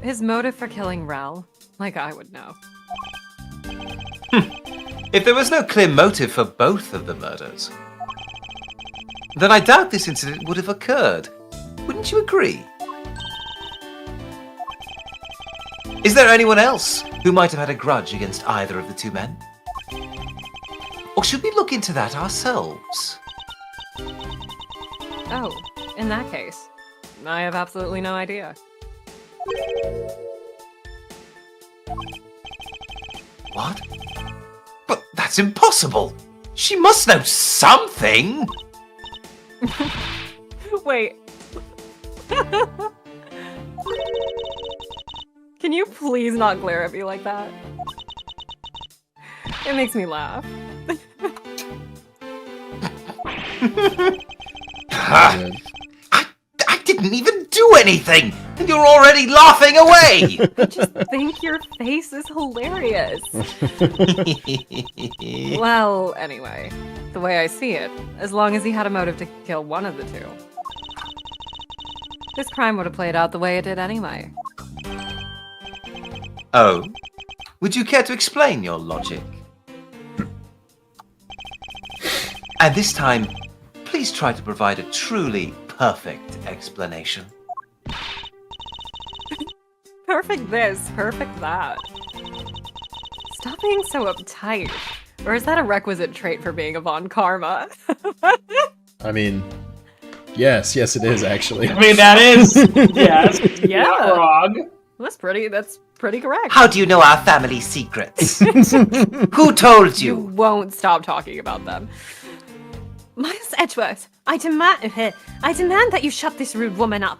His motive for killing Rel? Like I would know. If there was no clear motive for both of the murders, then I doubt this incident would have occurred. Wouldn't you agree? Is there anyone else who might have had a grudge against either of the 2 men? Or should we look into that ourselves? Oh, in that case, I have absolutely no idea. What? But that's impossible! She must know something! Wait. Can you please not glare at me like that? It makes me laugh. Ha! I didn't even do anything! And you're already laughing away! I just think your face is hilarious. Well, anyway, the way I see it, as long as he had a motive to kill one of the 2, this crime would have played out the way it did anyway. Oh? Would you care to explain your logic? And this time, please try to provide a truly perfect explanation. Perfect this, perfect that. Stop being so uptight. Or is that a requisite trait for being a Von Karma? I mean... Yes, it is, actually. I mean, that is yes, Yeah. not wrong. That's pretty correct. How do you know our family secrets? Who told You you? won't stop talking about them. Miles Edgeworth, I demand that you shut this rude woman up.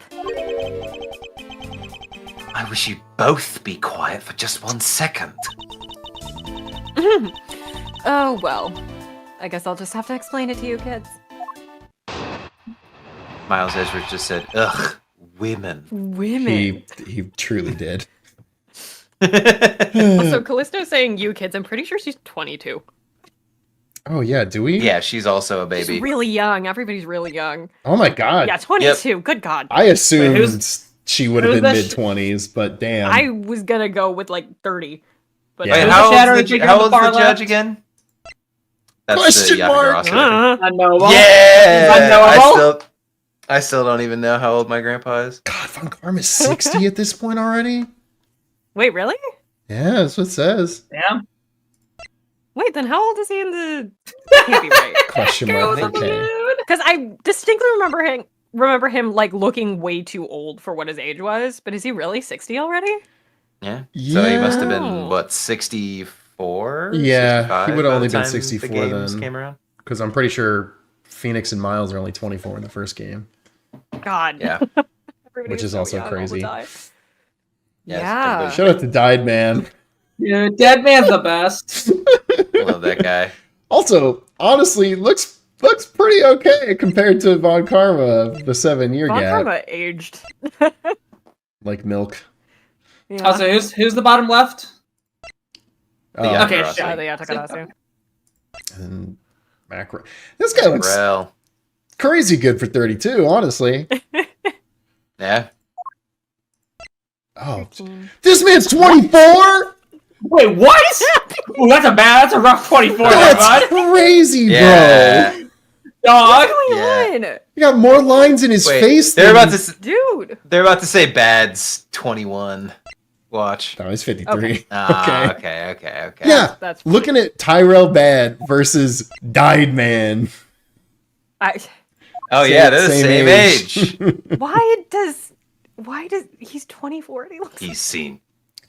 I wish you'd both be quiet for just 1 second. Oh, well. I guess I'll just have to explain it to you kids. Miles Edgeworth just said, ugh, women. Women. He truly did. Also, Callisto's saying you kids. I'm pretty sure she's 22. Oh, yeah, do we? Yeah, she's also a baby. She's really young. Everybody's really young. Oh my god. Yeah, 22. Good God. I assumed who's- she would have who's been this- mid-20s, but damn. I was gonna go with like 30. But Yeah. Wait, Who's how the old's shadowy the, figure how on the old's the far judge left? again? That's Question the mark! Yatagarasu. Unknowable. Yeah! Unknowable. I still don't even know how old my grandpa is. God, Von Karma's 60 at this point already? Wait, really? Yeah, that's what it says. Yeah. Wait, then how old is he in the? That can't be right. Question mark. Thank Okay. Because I distinctly remember him like looking way too old for what his age was. But is he really 60 already? Yeah. So he must have Yeah. been, what, 64? Yeah, 65 he would by only the been time 64 the games then. came around? Because I'm pretty sure Phoenix and Miles are only 24 in the first game. God. Yeah. Everybody's Which is so also young all the crazy. time. Yes, Yeah. everybody- Shout out to Died Man. Yeah, Dead Man's the best. Love that guy. Also, honestly, looks pretty okay compared to Von Karma, the 7-year Von gap. Karma aged. Like milk. Yeah. Also, who's the bottom left? Oh, Yeah. Okay, Yatagarasu. shit. The Yatagarasu. and Macro. This guy looks Rel. crazy good for 32, honestly. Yeah. Oh, this man's 24? Wait, what? Ooh, that's a rough 24 there, That's bud. crazy, Yeah. bro. Dog. Going on? You got more lines in his Wait, face they're than... Dude. They're about to say Bad's 21. Watch. No, he's 53. Ah, Okay. okay. Yeah, That's looking at Tyrell Bad versus Died Man. Oh yeah, they're the same age. Why does he's 24 and he looks He's seen.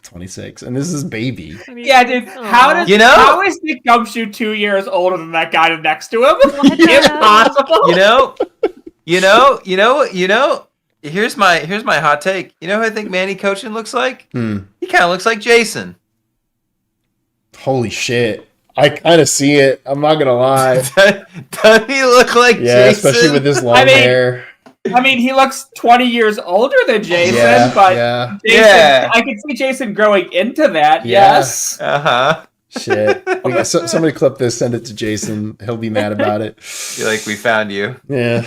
26, and this is Baby. Yeah, dude. How is Dick Gumshoe 2 years older than that guy next to him? Impossible. You know. Here's my hot take. You know who I think Manny Cochin looks like? He kind of looks like Jason. Holy shit. I kind of see it. I'm not gonna lie. Doesn't he look like Jason? Yeah, especially with his long hair. I mean, he looks 20 years older than Jason, but Jason, I can see Jason growing into that, yes. Uh-huh. Shit. Somebody clip this, send it to Jason. He'll be mad about it. You're like, we found you. Yeah.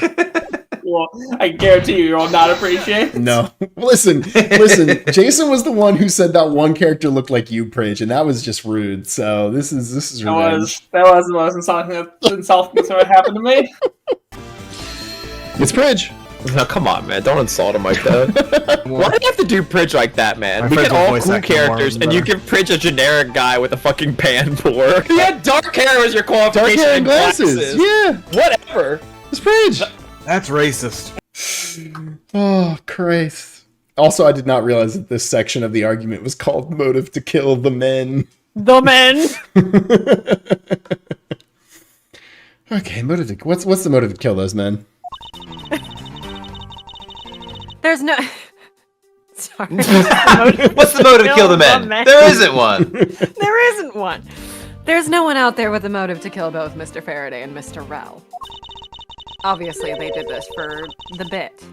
Well, I guarantee you will not appreciate it. No. Listen. Jason was the one who said that one character looked like you, Pridge, and that was just rude. So this is revenge. That was the most insulting that's ever happened to me. It's Pridge. No, come on, man. Don't insult him like that. Why do you have to do Pridge like that, man? We get all cool characters, and you give Pridge a generic guy with a fucking panpour. He had dark hair as your qualification. Dark hair and glasses. Yeah. Whatever. It's Pridge. That's racist. Oh, Christ. Also, I did not realize that this section of the argument was called Motive to Kill the Men. the men. Okay, what's the motive to kill those men? There's no. Sorry. What's the motive to kill the men? There isn't one. There isn't one. There's no one out there with a motive to kill both Mr. Faraday and Mr. Rel. Obviously, they did this for the bit.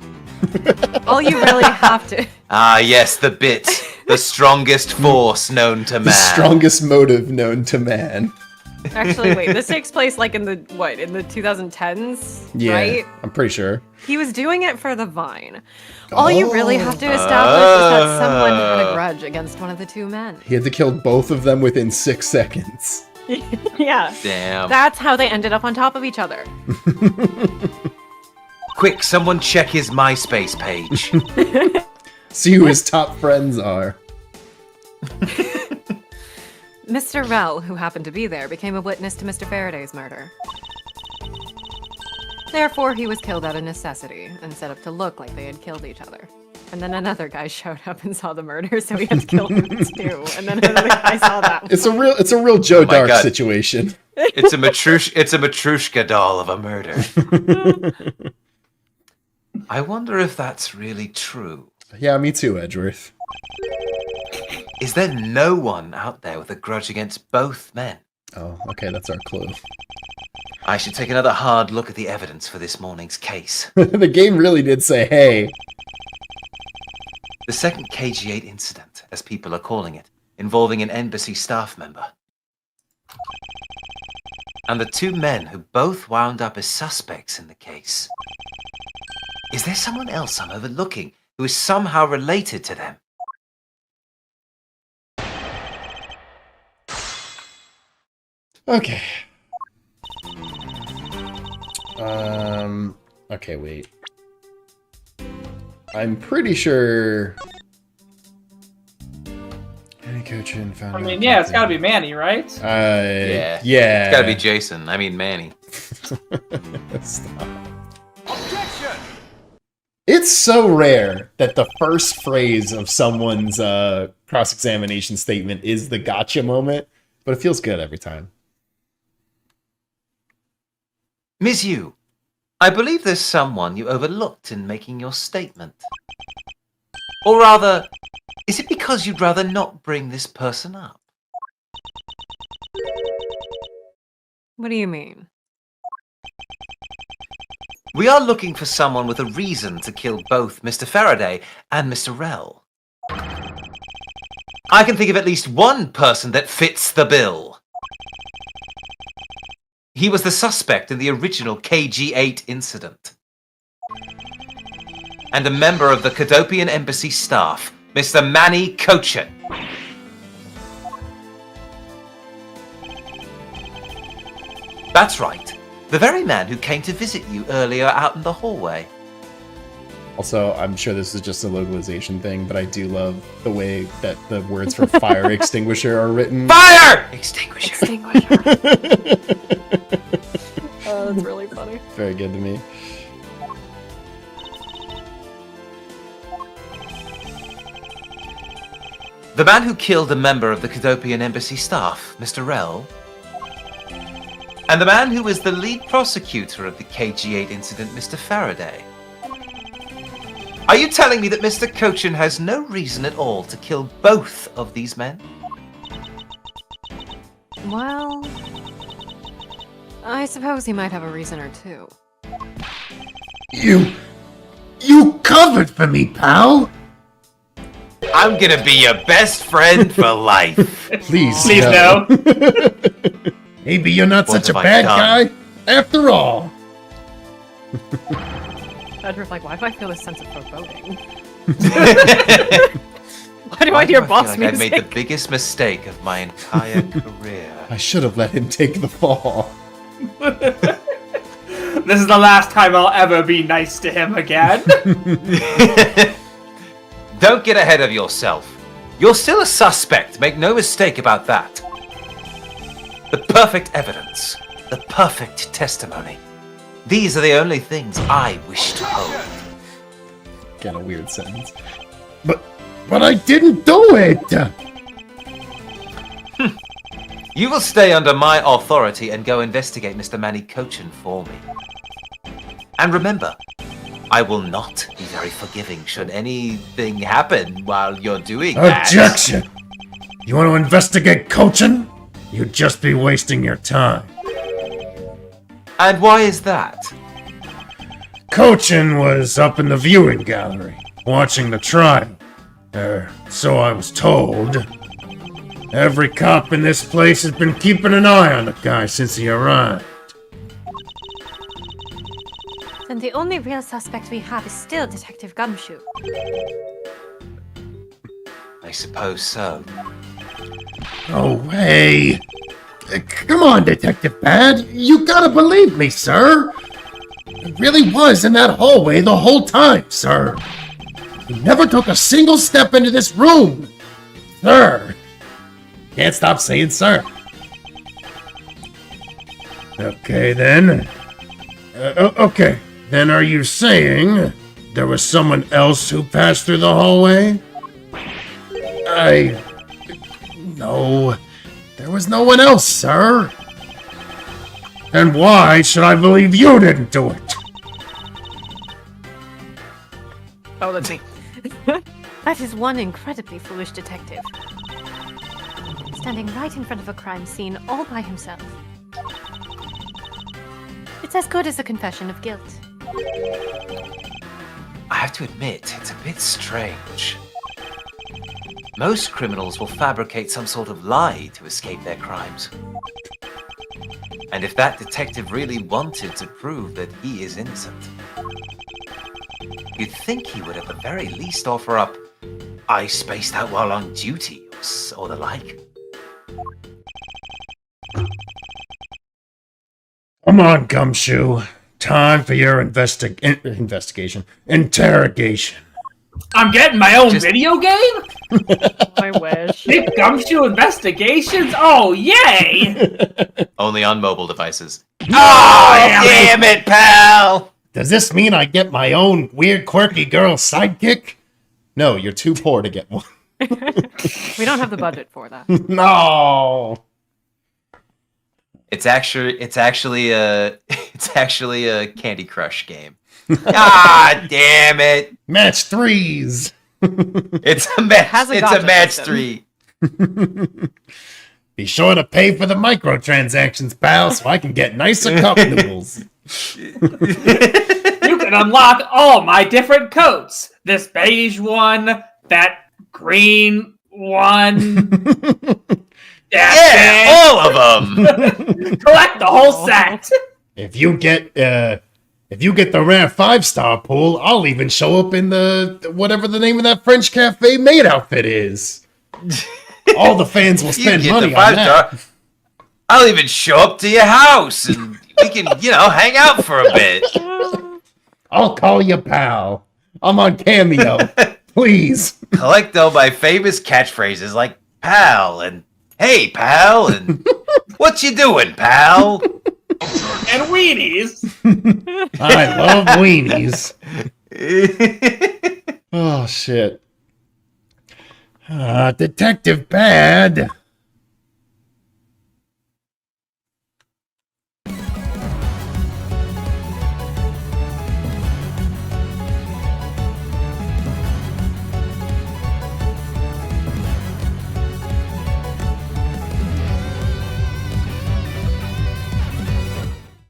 All you really have to... Ah, yes, the bit. The strongest force known to man. The strongest motive known to man. Actually, wait, this takes place like in the 2010s, Yeah, right? I'm pretty sure. He was doing it for the Vine. All you really have to establish is that someone had a grudge against one of the two men. He had to kill both of them within 6 seconds. Yeah. Damn. That's how they ended up on top of each other. Quick, someone check his MySpace page. See who his top friends are. Mr. Rel, who happened to be there, became a witness to Mr. Faraday's murder. Therefore, he was killed out of necessity and set up to look like they had killed each other. And then another guy showed up and saw the murder, so he had to kill him too. And then another guy saw that one. It's a real Joe Dark God. situation. It's a Matryoshka doll of a murder. I wonder if that's really true. Yeah, me too, Edgeworth. Is there no one out there with a grudge against both men? Oh, okay, that's our clue. I should take another hard look at the evidence for this morning's case. The game really did say, hey. The second KG8 incident, as people are calling it, involving an embassy staff member. And the two men who both wound up as suspects in the case. Is there someone else I'm overlooking who is somehow related to them? Okay. Okay, wait. I'm pretty sure... Manny Cochin found I mean, yeah, it's gotta be Manny, right? Yeah. It's gotta be Jason. I mean, Manny. Stop. It's so rare that the first phrase of someone's cross-examination statement is the gotcha moment, but it feels good every time. Ms. Yu, I believe there's someone you overlooked in making your statement. Or rather, is it because you'd rather not bring this person up? What do you mean? We are looking for someone with a reason to kill both Mr. Faraday and Mr. Rel. I can think of at least one person that fits the bill. He was the suspect in the original KG8 incident. And a member of the Cadopian Embassy staff, Mr. Manny Cochin. That's right. The very man who came to visit you earlier out in the hallway. Also, I'm sure this is just a localization thing, but I do love the way that the words for fire extinguisher are written. Fire extinguisher! Oh, that's really funny. Very good to me. The man who killed a member of the Cadopian Embassy staff, Mr. Rell. And the man who was the lead prosecutor of the KG-8 incident, Mr. Faraday. Are you telling me that Mr. Cochin has no reason at all to kill both of these men? Well, I suppose he might have a reason or two. You covered for me, pal. I'm gonna be your best friend for life. Please no. Maybe you're not What such a have I bad done? guy after all. Edward's like, why do I feel this sense of foreboding? Why do I hear feel boss like music? I've made the biggest mistake of my entire career. I should have let him take the fall. This is the last time I'll ever be nice to him again. Don't get ahead of yourself. You're still a suspect, make no mistake about that. The perfect evidence, the perfect testimony. These are the only things I wish to hold. Got a weird sentence. But I didn't do it. You will stay under my authority and go investigate Mr. Manny Cochin for me. And remember, I will not be very forgiving should anything happen while you're doing that. Objection. You want to investigate Cochin? You'd just be wasting your time. And why is that? Cochin was up in the viewing gallery, watching the trial. So I was told. Every cop in this place has been keeping an eye on the guy since he arrived. Then the only real suspect we have is still Detective Gumshoe. I suppose so. Oh, hey. Come on, Detective Bad. You gotta believe me, sir. It really was in that hallway the whole time, sir. He never took a single step into this room. Sir. Can't stop saying sir. Okay, then. Okay. Then are you saying there was someone else who passed through the hallway? No. There was no one else, sir. And why should I believe you didn't do it? Oh, that's me. That is one incredibly foolish detective. Standing right in front of a crime scene all by himself. It's as good as a confession of guilt. I have to admit, it's a bit strange. Most criminals will fabricate some sort of lie to escape their crimes. And if that detective really wanted to prove that he is innocent, you'd think he would at the very least offer up, "I spaced out while on duty," or the like. Come on, Gumshoe. Time for your interrogation. I'm getting my own video game? I wish. Dick Gumshoe Investigations? Oh, yay! Only on mobile devices. Oh, damn it, pal! Does this mean I get my own weird, quirky girl sidekick? No, you're too poor to get one. We don't have the budget for that. No. It's actually a Candy Crush game. Ah, damn it! Match threes. It's a match. has a It's a gotcha match system. 3. Be sure to pay for the microtransactions, pal, so I can get nicer cup noodles. You can unlock all my different coats. This beige one, that green one. Yeah, all of them. Collect the whole set. If you get the rare 5-star pool, I'll even show up in the whatever the name of that French cafe maid outfit is. All the fans will You spend get money the on that. 5-star. I'll even show up to your house and we can, hang out for a bit. I'll call you pal. I'm on Cameo. Please. Collect all my famous catchphrases like pal and hey pal and what you doing, pal? And weenies. I love weenies. Oh, shit. Detective Bad.